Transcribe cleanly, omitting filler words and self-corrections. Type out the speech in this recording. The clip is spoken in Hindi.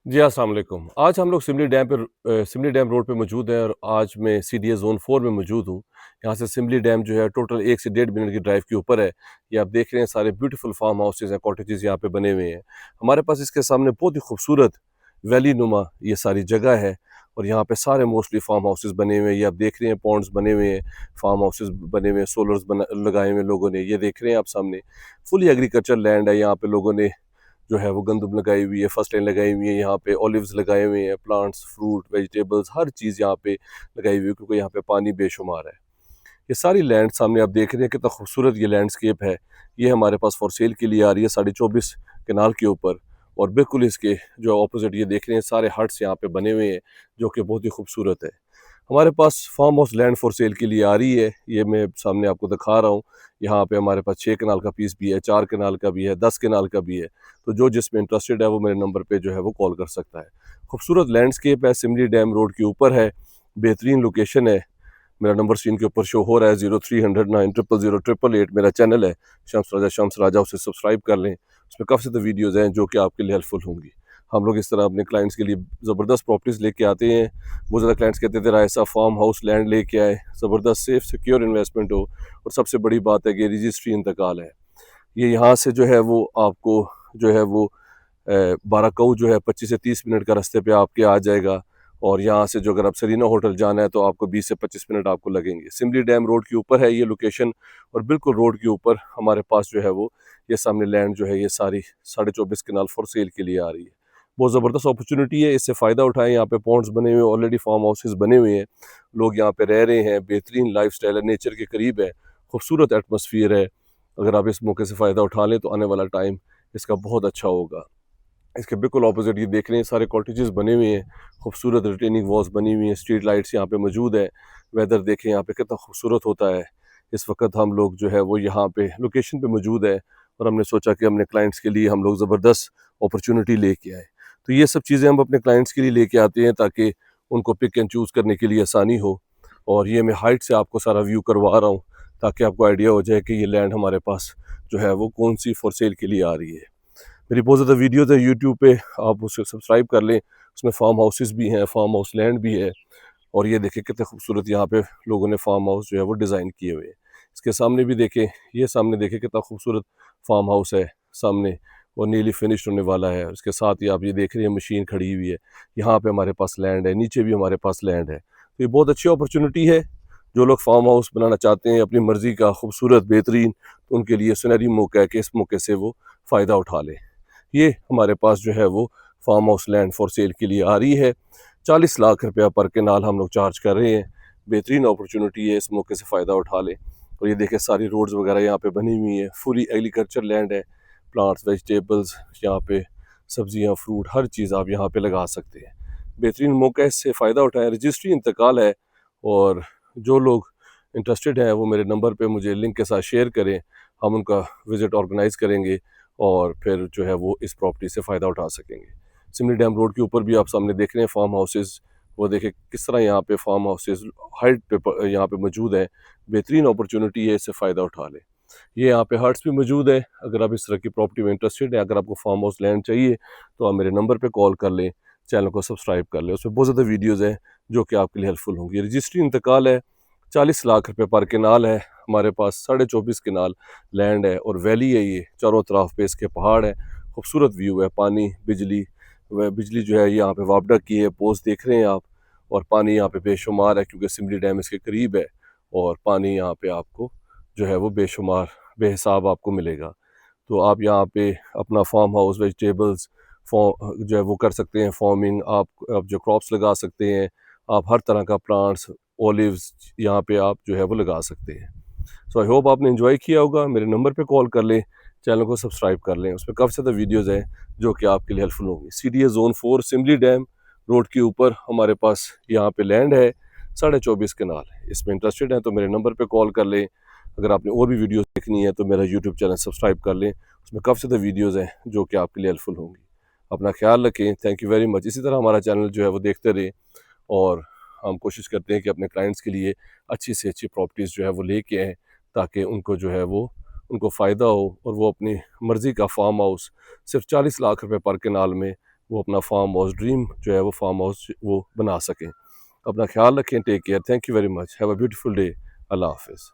जी, अस्सलाम वालेकुम। आज हम लोग सिमली डैम रोड पे मौजूद हैं और आज मैं सीडीए ज़ोन 4 में मौजूद हूँ। यहाँ से सिमली डैम जो है टोटल 1 से डेढ़ मिनट की ड्राइव के ऊपर है। ये आप देख रहे हैं सारे ब्यूटीफुल फार्म हाउसेज़ हैं, कॉटेजेज़ यहाँ पे बने हुए हैं। हमारे पास इसके सामने बहुत ही खूबसूरत वैली नुमा ये सारी जगह है और यहाँ पे सारे मोस्टली फार्म हाउसेज़ बने हुए हैं। ये आप देख रहे हैं पॉन्ड्स बने हुए हैं, फार्म हाउसेज़ बने हुए हैं, सोलर्स बना लगाए हुए हैं लोगों ने। ये देख रहे हैं आप सामने, फुली एग्रीकल्चर लैंड है। यहाँ पे लोगों ने जो है वो गंदम लगाई हुई है, फसलें लगाई हुई हैं, यहाँ पे ऑलिव्स लगाए हुए हैं, प्लांट्स, फ्रूट, वेजिटेबल्स, हर चीज़ यहाँ पे लगाई हुई है क्योंकि यहाँ पे पानी बेशुमार है। ये सारी लैंड सामने आप देख रहे हैं कितना खूबसूरत ये लैंडस्केप है। ये हमारे पास फॉर सेल के लिए आ रही है 24.5 कनाल के ऊपर और बिल्कुल इसके जो ऑपोजिट ये देख रहे हैं सारे हट्स यहाँ पे बने हुए हैं जो कि बहुत ही खूबसूरत है। हमारे पास farm house land for sale के लिए आ रही है, ये मैं सामने आपको दिखा रहा हूँ। यहाँ पे हमारे पास 6 कनाल का पीस भी है, 4 कनाल का भी है, 10 कनाल का भी है। तो जो जिसमें इंटरेस्टेड है वो मेरे नंबर पे जो है वो कॉल कर सकता है। खूबसूरत लैंडस्केप है, सिमली डैम रोड के ऊपर है, बेहतरीन लोकेशन है। मेरा नंबर स्क्रीन के ऊपर शो हो रहा है 0300 9000888। मेरा चैनल है शम्स राजा, उसे सब्सक्राइब कर लें। उसमें काफ़ी ज़्यादा वीडियोज़ हैं जो कि आपके लिए हेल्पफुल होंगी। हम लोग इस तरह अपने क्लाइंट्स के लिए ज़बरदस्त प्रॉपर्टीज़ लेके आते हैं। बहुत ज़्यादा क्लाइंट्स कहते थे ऐसा फार्म हाउस लैंड लेके आए, ज़बरदस्त सेफ सिक्योर इन्वेस्टमेंट हो और सबसे बड़ी बात है कि रजिस्ट्री इंतकाल है। ये यहाँ से जो है वो आपको जो है वो बाराकऊ जो है 25 से 30 मिनट का रास्ते पे आपके आ जाएगा और यहाँ से जो अगर आप सरीना होटल जाना है तो आपको 20 से 25 मिनट आपको लगेंगे। सिमली डैम रोड के ऊपर है ये लोकेशन और बिल्कुल रोड के ऊपर हमारे पास जो है वो ये सामने लैंड जो है ये सारी 24.5 कनाल फॉर सेल के लिए आ रही है। बहुत ज़बरदस्त अपॉर्चुनिटी है, इससे फ़ायदा उठाएं। यहाँ पे पॉन्ड्स बने हुए हैं, ऑलरेडी फार्म हाउसेज बने हुए हैं, लोग यहाँ पे रह रहे हैं, बेहतरीन लाइफस्टाइल है, नेचर के करीब है, खूबसूरत एटमॉस्फेयर है। अगर आप इस मौके से फ़ायदा उठा लें तो आने वाला टाइम इसका बहुत अच्छा होगा। इसके बिल्कुल ऑपोजिट ये देख रहे हैं सारे कॉटेजेस बने हुए हैं, खूबसूरत रिटेनिंग वॉल्स बनी हुई हैं, स्ट्रीट लाइट्स यहाँ पे मौजूद है। वेदर देखें यहाँ पे कितना खूबसूरत होता है। इस वक्त हम लोग जो है वो यहाँ पे लोकेशन पे मौजूद है और हमने सोचा कि अपने क्लाइंट्स के लिए हम लोग ज़बरदस्त अपॉर्चुनिटी लेके आए। तो ये सब चीज़ें हम अपने क्लाइंट्स के लिए लेके आते हैं ताकि उनको पिक एंड चूज़ करने के लिए आसानी हो। और ये मैं हाइट से आपको सारा व्यू करवा रहा हूँ ताकि आपको आइडिया हो जाए कि ये लैंड हमारे पास जो है वो कौन सी फॉर सेल के लिए आ रही है। मेरी बहुत ज़्यादा वीडियोज़ है यूट्यूब पे, आप उसे सब्सक्राइब कर लें। उसमें फार्म हाउसेस भी हैं, फार्म हाउस लैंड भी है और ये देखें कितने खूबसूरत यहाँ पे लोगों ने फार्म हाउस जो है वो डिज़ाइन किए हुए हैं। इसके सामने भी देखें, ये सामने देखें कितना खूबसूरत फार्म हाउस है सामने और नीली फिनिश होने वाला है। उसके साथ ही आप ये देख रहे हैं मशीन खड़ी हुई है। यहाँ पे हमारे पास लैंड है, नीचे भी हमारे पास लैंड है। तो ये बहुत अच्छी अपॉर्चुनिटी है। जो लोग फार्म हाउस बनाना चाहते हैं अपनी मर्ज़ी का खूबसूरत बेहतरीन, तो उनके लिए सुनहरी मौका है कि इस मौके से वो फ़ायदा उठा लें। ये हमारे पास जो है वो farm house land for sale के लिए आ रही है। 40 लाख रुपया पर केनाल हम लोग चार्ज कर रहे हैं। बेहतरीन अपॉर्चुनिटी है, इस मौके से फ़ायदा उठा लें। और ये देखें सारी रोड्स वगैरह यहाँ पे बनी हुई हैं, फुली एग्रीकल्चर लैंड है, प्लांट्स, वेजिटेबल्स, यहाँ पे सब्जियाँ, फ्रूट, हर चीज़ आप यहाँ पे लगा सकते हैं। बेहतरीन मौका है, इससे फ़ायदा उठाएँ। रजिस्ट्री इंतकाल है और जो लोग इंटरेस्टेड हैं वो मेरे नंबर पे मुझे लिंक के साथ शेयर करें, हम उनका विज़िट ऑर्गेनाइज़ करेंगे और फिर जो है वो इस प्रॉपर्टी से फ़ायदा उठा सकेंगे। सिमली डैम रोड के ऊपर भी आप सामने देख रहे हैं फार्म हाउसेज़, वो देखें किस तरह यहाँ पे फार्म हाउसेज़ हाइट पे यहाँ पे मौजूद हैं। बेहतरीन अपॉर्चुनिटी है, इससे फ़ायदा उठा लें। ये यहाँ पे हट्स भी मौजूद है। अगर आप इस तरह की प्रॉपर्टी में इंटरेस्टेड हैं, अगर आपको फार्म हाउस लैंड चाहिए तो आप मेरे नंबर पे कॉल कर लें, चैनल को सब्सक्राइब कर लें। उसमें बहुत ज़्यादा वीडियोज़ हैं जो कि आपके लिए हेल्पफुल होंगी। रजिस्ट्री इंतकाल है, 40 लाख रुपये पर केनाल है। हमारे पास 24.5 केनाल लैंड है और वैली है, ये चारों तरफ पे इसके पहाड़ है, खूबसूरत व्यू है, पानी, बिजली व बिजली जो है यहाँ पे वापडा की है, पोस्ट देख रहे हैं आप। और पानी यहाँ पे बेशुमार है क्योंकि सिमली डैम इसके करीब है और पानी यहाँ पे आपको जो है वो बेशुमार बेहिसाब आपको मिलेगा। तो आप यहाँ पे अपना फार्म हाउस, वेजिटेबल्स जो है वो कर सकते हैं, फार्मिंग आप जो क्रॉप्स लगा सकते हैं, आप हर तरह का प्लांट्स, ओलिव्स यहाँ पे आप जो है वो लगा सकते हैं। सो आई होप आपने एंजॉय किया होगा। मेरे नंबर पे कॉल कर लें, चैनल को सब्सक्राइब कर लें, उसमें काफ़ी ज़्यादा वीडियोज़ हैं जो कि आपके लिए हेल्पफुल होंगी। CDA zone 4 Simli dam road के ऊपर हमारे पास यहाँ पे लैंड है, 24.5 कनाल। इसमें इंटरेस्टेड हैं तो मेरे नंबर पे कॉल कर लें। अगर आपने और भी वीडियोज़ देखनी है तो मेरा यूट्यूब चैनल सब्सक्राइब कर लें, उसमें काफ़ी ज़्यादा वीडियोज़ हैं जो कि आपके लिए हेल्पफुल होंगी। अपना ख्याल रखें, थैंक यू वेरी मच। इसी तरह हमारा चैनल जो है वो देखते रहें और हम कोशिश करते हैं कि अपने क्लाइंट्स के लिए अच्छी से अच्छी प्रॉपर्टीज़ जो है वो लेके आएँ ताकि उनको जो है वो उनको फ़ायदा हो और वो अपनी मर्ज़ी का फार्म हाउस सिर्फ 40 लाख रुपए पर केनाल में वो अपना फार्म हाउस ड्रीम जो है वो फार्म हाउस वो बना सकें। अपना ख्याल रखें, take care, thank you very much, have a beautiful day, अल्लाह हाफिज़।